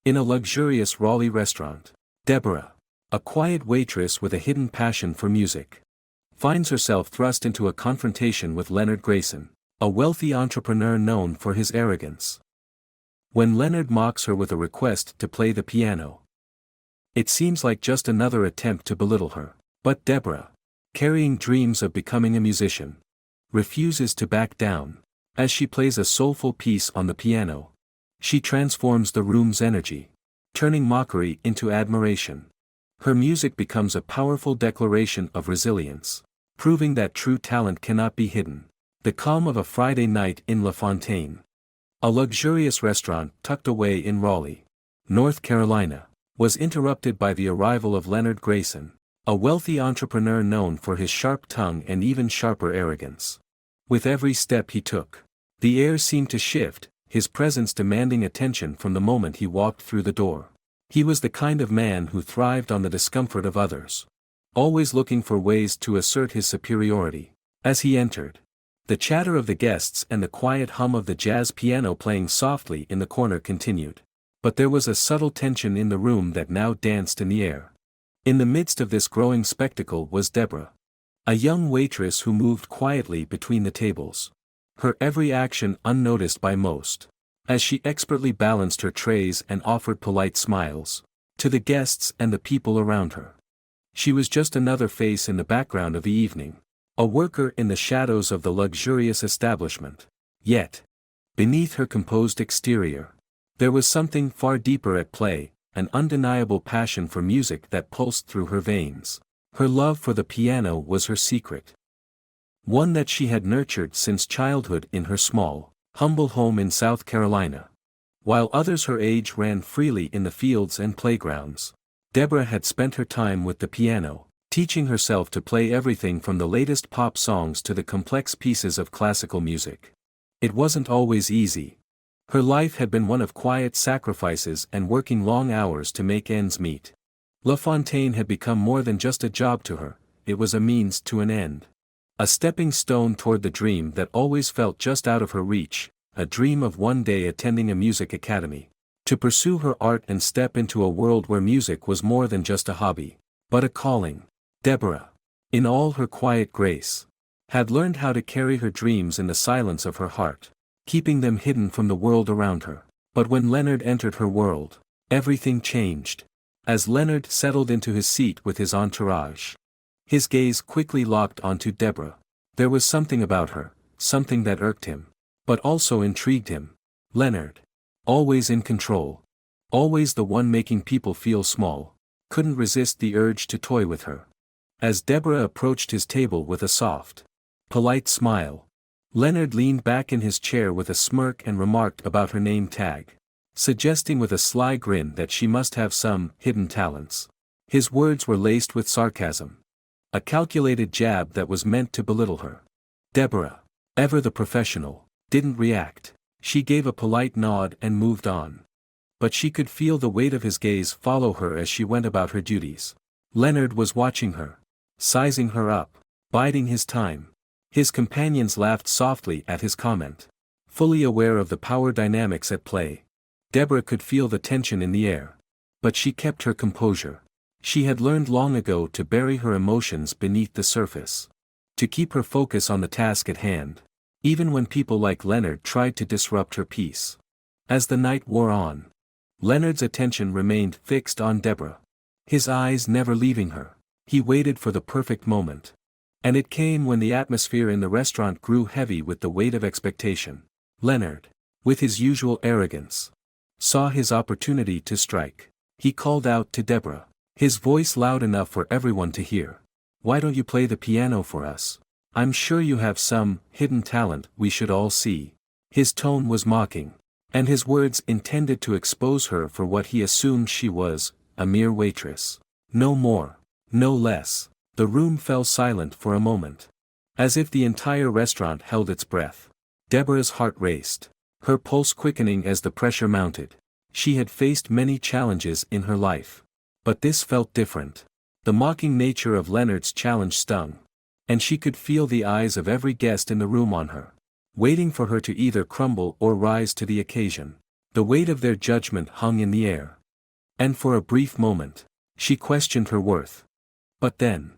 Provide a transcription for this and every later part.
In a luxurious Raleigh restaurant, Deborah, a quiet waitress with a hidden passion for music, finds herself thrust into a confrontation with Leonard Grayson, a wealthy entrepreneur known for his arrogance. When Leonard mocks her with a request to play the piano, it seems like just another attempt to belittle her. But Deborah, carrying dreams of becoming a musician, refuses to back down. As she plays a soulful piece on the piano, she transforms the room's energy, turning mockery into admiration. Her music becomes a powerful declaration of resilience, proving that true talent cannot be hidden. The calm of a Friday night in La Fontaine, a luxurious restaurant tucked away in Raleigh, North Carolina, was interrupted by the arrival of Leonard Grayson, a wealthy entrepreneur known for his sharp tongue and even sharper arrogance. With every step he took, the air seemed to shift, his presence demanding attention from the moment he walked through the door. He was the kind of man who thrived on the discomfort of others, always looking for ways to assert his superiority. As he entered, the chatter of the guests and the quiet hum of the jazz piano playing softly in the corner continued. But there was a subtle tension in the room that now danced in the air. In the midst of this growing spectacle was Deborah, a young waitress who moved quietly between the tables, her every action unnoticed by most, as she expertly balanced her trays and offered polite smiles to the guests and the people around her. She was just another face in the background of the evening, a worker in the shadows of the luxurious establishment. Yet, beneath her composed exterior, there was something far deeper at play, an undeniable passion for music that pulsed through her veins. Her love for the piano was her secret, one that she had nurtured since childhood in her small, humble home in South Carolina. While others her age ran freely in the fields and playgrounds, Deborah had spent her time with the piano, teaching herself to play everything from the latest pop songs to the complex pieces of classical music. It wasn't always easy. Her life had been one of quiet sacrifices and working long hours to make ends meet. La Fontaine had become more than just a job to her, it was a means to an end. A stepping stone toward the dream that always felt just out of her reach, a dream of one day attending a music academy, to pursue her art and step into a world where music was more than just a hobby, but a calling. Deborah, in all her quiet grace, had learned how to carry her dreams in the silence of her heart, keeping them hidden from the world around her. But when Leonard entered her world, everything changed. As Leonard settled into his seat with his entourage, his gaze quickly locked onto Deborah. There was something about her, something that irked him, but also intrigued him. Leonard, always in control, always the one making people feel small, couldn't resist the urge to toy with her. As Deborah approached his table with a soft, polite smile, Leonard leaned back in his chair with a smirk and remarked about her name tag, suggesting with a sly grin that she must have some hidden talents. His words were laced with sarcasm, a calculated jab that was meant to belittle her. Deborah, ever the professional, didn't react. She gave a polite nod and moved on. But she could feel the weight of his gaze follow her as she went about her duties. Leonard was watching her, sizing her up, biding his time. His companions laughed softly at his comment. Fully aware of the power dynamics at play, Deborah could feel the tension in the air. But she kept her composure. She had learned long ago to bury her emotions beneath the surface, to keep her focus on the task at hand, even when people like Leonard tried to disrupt her peace. As the night wore on, Leonard's attention remained fixed on Deborah, his eyes never leaving her. He waited for the perfect moment. And it came when the atmosphere in the restaurant grew heavy with the weight of expectation. Leonard, with his usual arrogance, saw his opportunity to strike. He called out to Deborah, his voice loud enough for everyone to hear. "Why don't you play the piano for us? I'm sure you have some hidden talent we should all see." His tone was mocking, and his words intended to expose her for what he assumed she was, a mere waitress. No more, no less. The room fell silent for a moment, as if the entire restaurant held its breath. Deborah's heart raced, her pulse quickening as the pressure mounted. She had faced many challenges in her life, but this felt different. The mocking nature of Leonard's challenge stung, and she could feel the eyes of every guest in the room on her, waiting for her to either crumble or rise to the occasion. The weight of their judgment hung in the air. And for a brief moment, she questioned her worth. But then,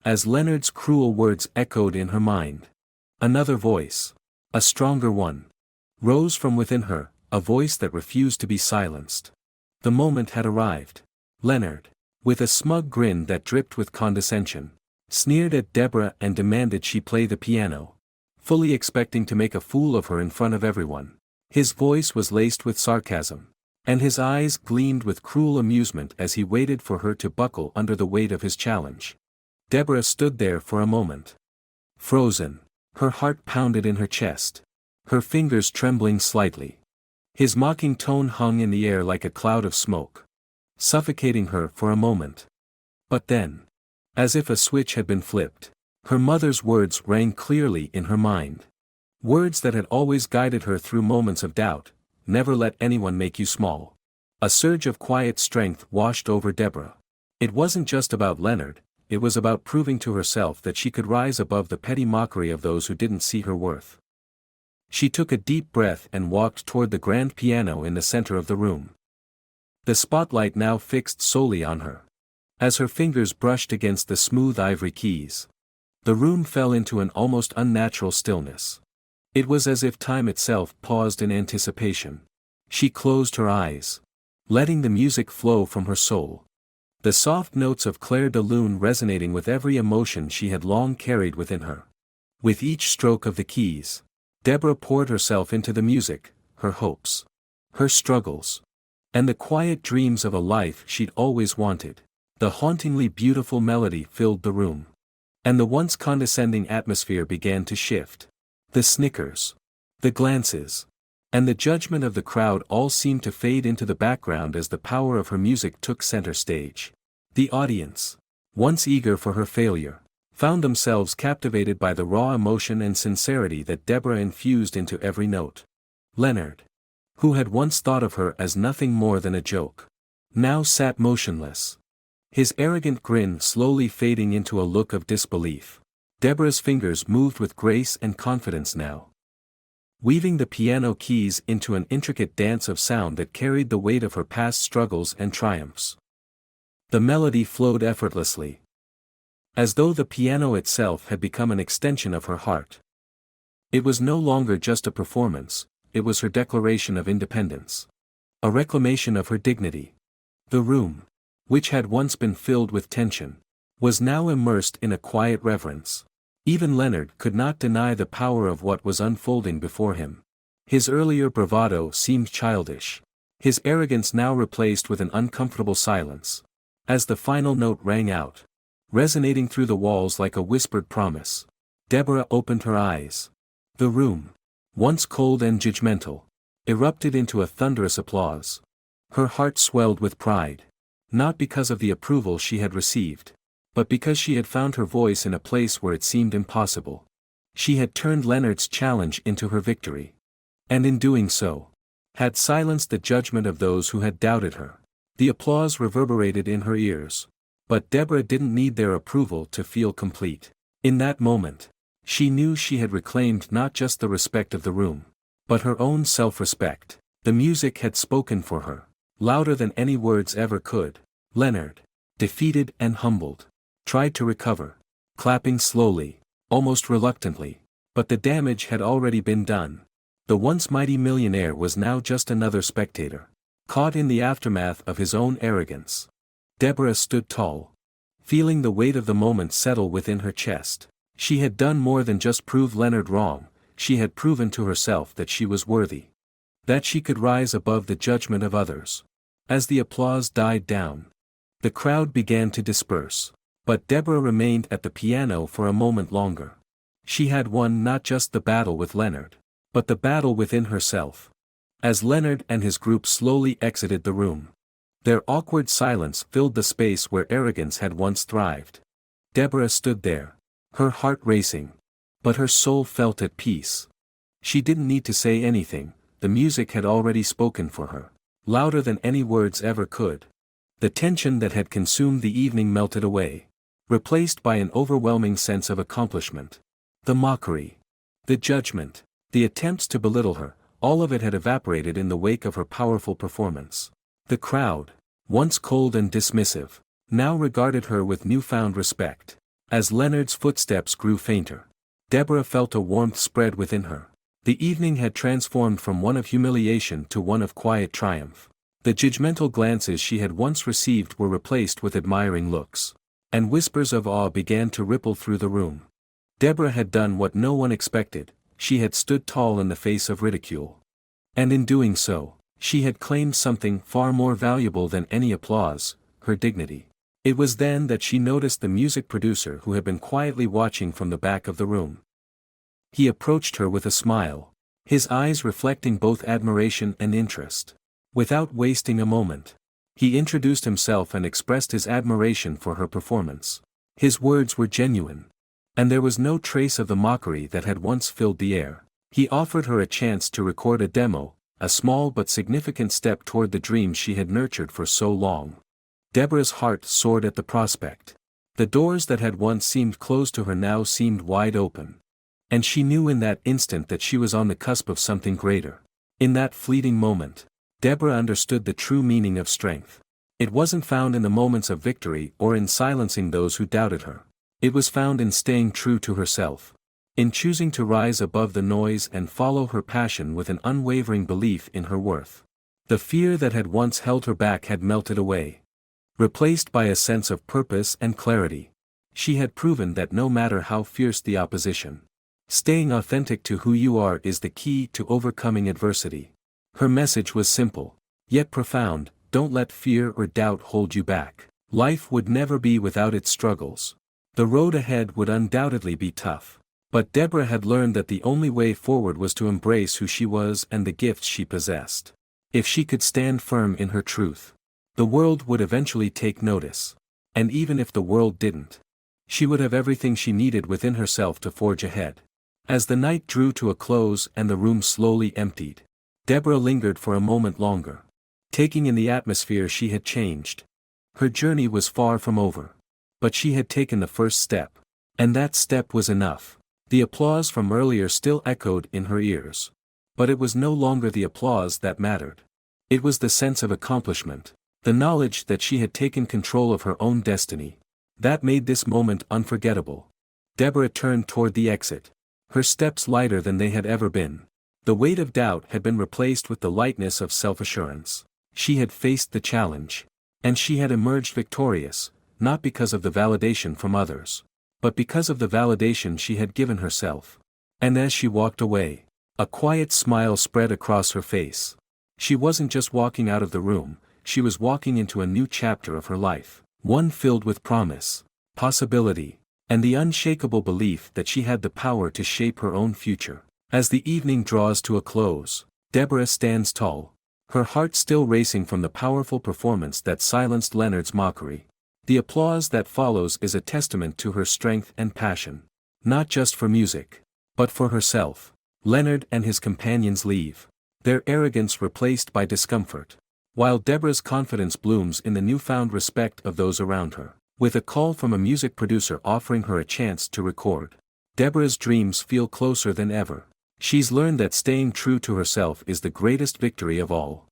as Leonard's cruel words echoed in her mind, another voice, a stronger one, rose from within her, a voice that refused to be silenced. The moment had arrived. Leonard, with a smug grin that dripped with condescension, sneered at Deborah and demanded she play the piano, fully expecting to make a fool of her in front of everyone. His voice was laced with sarcasm, and his eyes gleamed with cruel amusement as he waited for her to buckle under the weight of his challenge. Deborah stood there for a moment, frozen, her heart pounded in her chest, her fingers trembling slightly. His mocking tone hung in the air like a cloud of smoke, suffocating her for a moment. But then, as if a switch had been flipped, her mother's words rang clearly in her mind. Words that had always guided her through moments of doubt: never let anyone make you small. A surge of quiet strength washed over Deborah. It wasn't just about Leonard, it was about proving to herself that she could rise above the petty mockery of those who didn't see her worth. She took a deep breath and walked toward the grand piano in the center of the room. The spotlight now fixed solely on her. As her fingers brushed against the smooth ivory keys, the room fell into an almost unnatural stillness. It was as if time itself paused in anticipation. She closed her eyes, letting the music flow from her soul. The soft notes of Clair de Lune resonating with every emotion she had long carried within her. With each stroke of the keys, Deborah poured herself into the music, her hopes, her struggles, and the quiet dreams of a life she'd always wanted. The hauntingly beautiful melody filled the room, and the once condescending atmosphere began to shift. The snickers, the glances, and the judgment of the crowd all seemed to fade into the background as the power of her music took center stage. The audience, once eager for her failure, found themselves captivated by the raw emotion and sincerity that Deborah infused into every note. Leonard, who had once thought of her as nothing more than a joke, now sat motionless, his arrogant grin slowly fading into a look of disbelief. Deborah's fingers moved with grace and confidence now, weaving the piano keys into an intricate dance of sound that carried the weight of her past struggles and triumphs. The melody flowed effortlessly, as though the piano itself had become an extension of her heart. It was no longer just a performance, it was her declaration of independence, a reclamation of her dignity. The room, which had once been filled with tension, was now immersed in a quiet reverence. Even Leonard could not deny the power of what was unfolding before him. His earlier bravado seemed childish, his arrogance now replaced with an uncomfortable silence. As the final note rang out, resonating through the walls like a whispered promise, Deborah opened her eyes. The room, once cold and judgmental, erupted into a thunderous applause. Her heart swelled with pride, not because of the approval she had received, but because she had found her voice in a place where it seemed impossible. She had turned Leonard's challenge into her victory, and in doing so, had silenced the judgment of those who had doubted her. The applause reverberated in her ears, but Deborah didn't need their approval to feel complete. In that moment, she knew she had reclaimed not just the respect of the room, but her own self-respect. The music had spoken for her, louder than any words ever could. Leonard, defeated and humbled, tried to recover, clapping slowly, almost reluctantly, but the damage had already been done. The once mighty millionaire was now just another spectator, caught in the aftermath of his own arrogance. Deborah stood tall, feeling the weight of the moment settle within her chest. She had done more than just prove Leonard wrong, she had proven to herself that she was worthy, that she could rise above the judgment of others. As the applause died down, the crowd began to disperse, but Deborah remained at the piano for a moment longer. She had won not just the battle with Leonard, but the battle within herself. As Leonard and his group slowly exited the room, their awkward silence filled the space where arrogance had once thrived. Deborah stood there, her heart racing, but her soul felt at peace. She didn't need to say anything, the music had already spoken for her, louder than any words ever could. The tension that had consumed the evening melted away, replaced by an overwhelming sense of accomplishment. The mockery, the judgment, the attempts to belittle her, all of it had evaporated in the wake of her powerful performance. The crowd, once cold and dismissive, now regarded her with newfound respect. As Leonard's footsteps grew fainter, Deborah felt a warmth spread within her. The evening had transformed from one of humiliation to one of quiet triumph. The judgmental glances she had once received were replaced with admiring looks, and whispers of awe began to ripple through the room. Deborah had done what no one expected, she had stood tall in the face of ridicule. And in doing so, she had claimed something far more valuable than any applause, her dignity. It was then that she noticed the music producer who had been quietly watching from the back of the room. He approached her with a smile, his eyes reflecting both admiration and interest. Without wasting a moment, he introduced himself and expressed his admiration for her performance. His words were genuine, and there was no trace of the mockery that had once filled the air. He offered her a chance to record a demo, a small but significant step toward the dream she had nurtured for so long. Deborah's heart soared at the prospect. The doors that had once seemed closed to her now seemed wide open. And she knew in that instant that she was on the cusp of something greater. In that fleeting moment, Deborah understood the true meaning of strength. It wasn't found in the moments of victory or in silencing those who doubted her. It was found in staying true to herself, in choosing to rise above the noise and follow her passion with an unwavering belief in her worth. The fear that had once held her back had melted away, replaced by a sense of purpose and clarity. She had proven that no matter how fierce the opposition, staying authentic to who you are is the key to overcoming adversity. Her message was simple, yet profound: don't let fear or doubt hold you back. Life would never be without its struggles. The road ahead would undoubtedly be tough. But Deborah had learned that the only way forward was to embrace who she was and the gifts she possessed. If she could stand firm in her truth, the world would eventually take notice. And even if the world didn't, she would have everything she needed within herself to forge ahead. As the night drew to a close and the room slowly emptied, Deborah lingered for a moment longer, taking in the atmosphere she had changed. Her journey was far from over. But she had taken the first step. And that step was enough. The applause from earlier still echoed in her ears. But it was no longer the applause that mattered. It was the sense of accomplishment, the knowledge that she had taken control of her own destiny. That made this moment unforgettable. Deborah turned toward the exit, her steps lighter than they had ever been. The weight of doubt had been replaced with the lightness of self-assurance. She had faced the challenge. And she had emerged victorious, not because of the validation from others, but because of the validation she had given herself. And as she walked away, a quiet smile spread across her face. She wasn't just walking out of the room, she was walking into a new chapter of her life, one filled with promise, possibility, and the unshakable belief that she had the power to shape her own future. As the evening draws to a close, Deborah stands tall, her heart still racing from the powerful performance that silenced Leonard's mockery. The applause that follows is a testament to her strength and passion, not just for music, but for herself. Leonard and his companions leave, their arrogance replaced by discomfort, while Deborah's confidence blooms in the newfound respect of those around her. With a call from a music producer offering her a chance to record, Deborah's dreams feel closer than ever. She's learned that staying true to herself is the greatest victory of all.